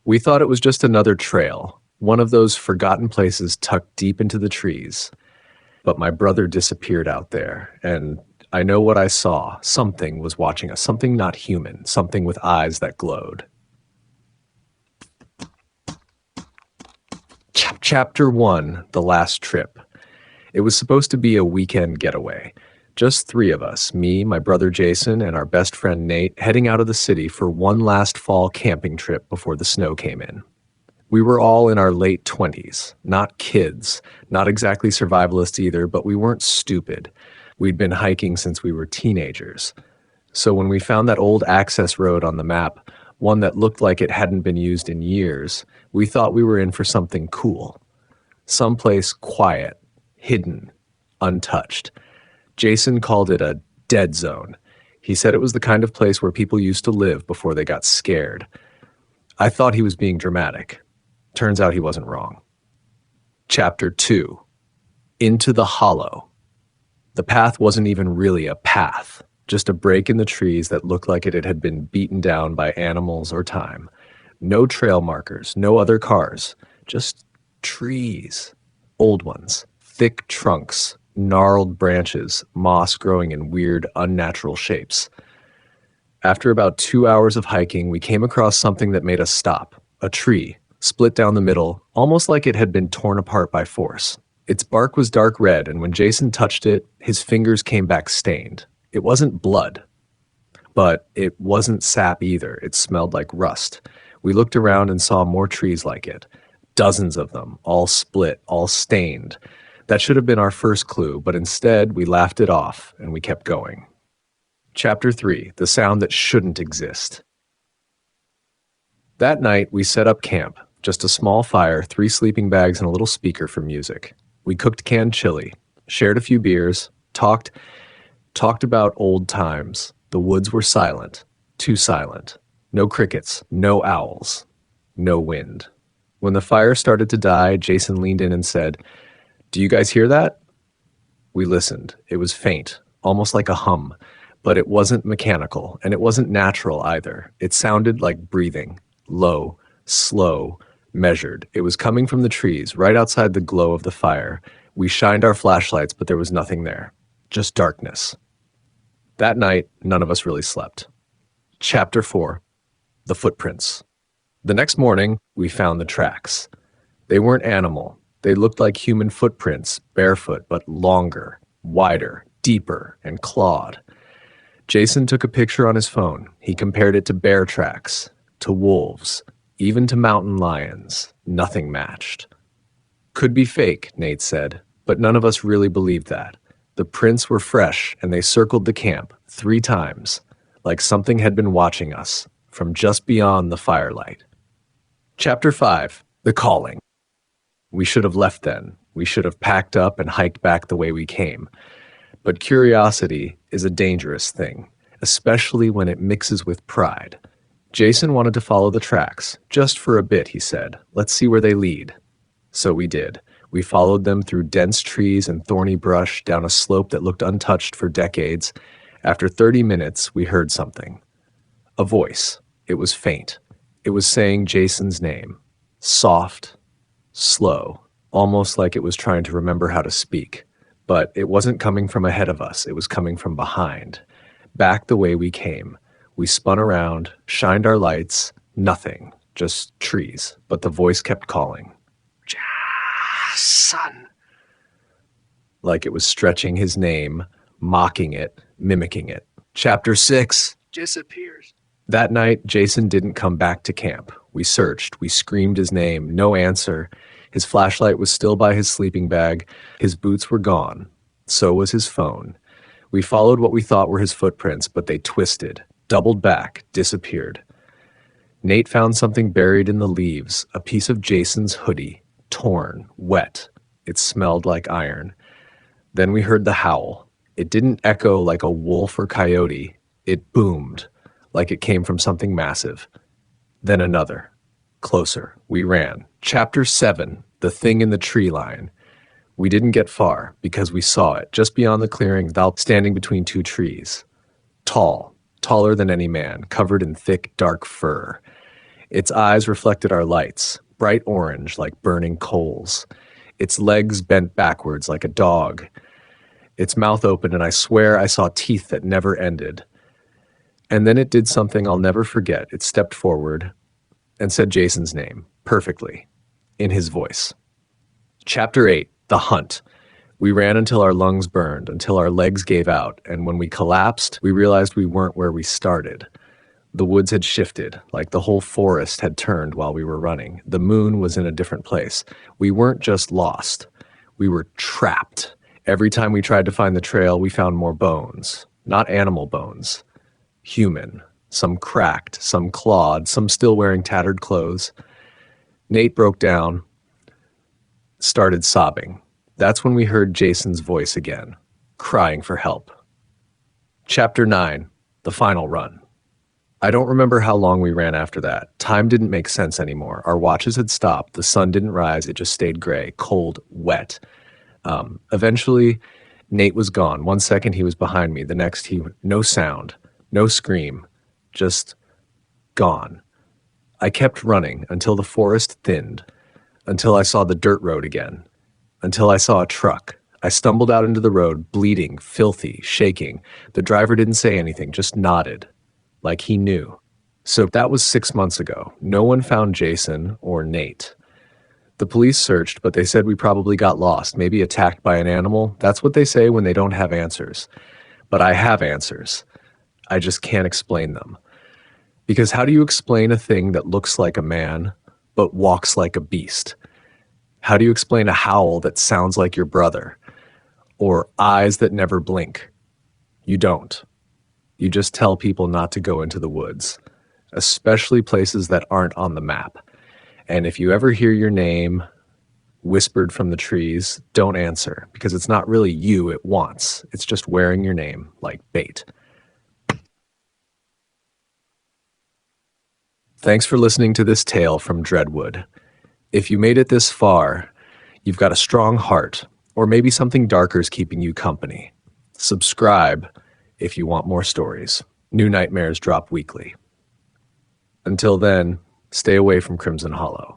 We thought it was just another trail, one of those forgotten places tucked deep into the trees. But my brother disappeared out there, and I know what I saw. Something was watching us, something not human, something with eyes that glowed. Chapter 1, The Last Trip. It was supposed to be a weekend getaway. Just three of us, me, my brother Jason, and our best friend Nate, heading out of the city for one last fall camping trip before the snow came in. We were all in our late 20s, not kids, not exactly survivalists either, but we weren't stupid. We'd been hiking since we were teenagers. So when we found that old access road on the map, one that looked like it hadn't been used in years, we thought we were in for something cool. Someplace quiet, hidden, untouched. Jason called it a dead zone. He said it was the kind of place where people used to live before they got scared. I thought he was being dramatic. Turns out he wasn't wrong. Chapter 2. Into the Hollow. The path wasn't even really a path, just a break in the trees that looked like it had been beaten down by animals or time. No trail markers, no other cars, just trees. Old ones, thick trunks, gnarled branches, moss growing in weird, unnatural shapes. After about 2 hours of hiking, we came across something that made us stop. A tree, split down the middle, almost like it had been torn apart by force. Its bark was dark red, and when Jason touched it, his fingers came back stained. It wasn't blood, but it wasn't sap either. It smelled like rust. We looked around and saw more trees like it. Dozens of them, all split, all stained. That should have been our first clue, but instead we laughed it off and we kept going. Chapter 3, The Sound That Shouldn't Exist. That night we set up camp, just a small fire, 3 sleeping bags, and a little speaker for music. We cooked canned chili, shared a few beers, talked about old times. The woods were silent, too silent. No crickets, no owls, no wind. When the fire started to die, Jason leaned in and said, "Do you guys hear that?" We listened. It was faint, almost like a hum, but it wasn't mechanical, and it wasn't natural either. It sounded like breathing, low, slow, measured. It was coming from the trees, right outside the glow of the fire. We shined our flashlights, but there was nothing there, just darkness. That night, none of us really slept. Chapter 4, The Footprints. The next morning, we found the tracks. They weren't animal. They looked like human footprints, barefoot, but longer, wider, deeper, and clawed. Jason took a picture on his phone. He compared it to bear tracks, to wolves, even to mountain lions. Nothing matched. Could be fake, Nate said, but none of us really believed that. The prints were fresh, and they circled the camp 3 times, like something had been watching us from just beyond the firelight. Chapter 5, The Calling. We should have left then. We should have packed up and hiked back the way we came. But curiosity is a dangerous thing, especially when it mixes with pride. Jason wanted to follow the tracks, just for a bit, he said. Let's see where they lead. So we did. We followed them through dense trees and thorny brush down a slope that looked untouched for decades. After 30 minutes, we heard something. A voice. It was faint. It was saying Jason's name. Soft, slow, almost like it was trying to remember how to speak. But it wasn't coming from ahead of us. It was coming from behind. Back the way we came. We spun around, shined our lights. Nothing. Just trees. But the voice kept calling. Jason. Like it was stretching his name, mocking it, mimicking it. Chapter 6. Disappears. That night, Jason didn't come back to camp. We searched. We screamed his name. No answer. His flashlight was still by his sleeping bag. His boots were gone. So was his phone. We followed what we thought were his footprints, but they twisted, doubled back, disappeared. Nate found something buried in the leaves, a piece of Jason's hoodie, torn, wet. It smelled like iron. Then we heard the howl. It didn't echo like a wolf or coyote. It boomed, like it came from something massive. Then another. Closer. We ran. Chapter 7, The Thing in the Tree Line. We didn't get far, because we saw it, just beyond the clearing, standing between 2 trees. Tall, taller than any man, covered in thick, dark fur. Its eyes reflected our lights, bright orange like burning coals. Its legs bent backwards like a dog. Its mouth opened, and I swear I saw teeth that never ended. And then it did something I'll never forget. It stepped forward and said Jason's name, perfectly, in his voice. Chapter 8, The Hunt. We ran until our lungs burned, until our legs gave out, and when we collapsed, we realized we weren't where we started. The woods had shifted, like the whole forest had turned while we were running. The moon was in a different place. We weren't just lost. We were trapped. Every time we tried to find the trail, we found more bones. Not animal bones. Human. Some cracked, some clawed, some still wearing tattered clothes. Nate broke down, started sobbing. That's when we heard Jason's voice again, crying for help. Chapter 9, The Final Run. I don't remember how long we ran after that. Time didn't make sense anymore. Our watches had stopped. The sun didn't rise. It just stayed gray, cold, wet. Eventually, Nate was gone. 1 second he was behind me. The next no sound, no scream, just gone. I kept running until the forest thinned, until I saw the dirt road again, until I saw a truck. I stumbled out into the road, bleeding, filthy, shaking. The driver didn't say anything, just nodded, like he knew. So that was 6 months ago. No one found Jason or Nate. The police searched, but they said we probably got lost, maybe attacked by an animal. That's what they say when they don't have answers. But I have answers. I just can't explain them. Because how do you explain a thing that looks like a man, but walks like a beast? How do you explain a howl that sounds like your brother? Or eyes that never blink? You don't. You just tell people not to go into the woods, especially places that aren't on the map. And if you ever hear your name whispered from the trees, don't answer, because it's not really you it wants. It's just wearing your name like bait. Thanks for listening to this tale from Dreadwood. If you made it this far, you've got a strong heart, or maybe something darker is keeping you company. Subscribe if you want more stories. New nightmares drop weekly. Until then, stay away from Crimson Hollow.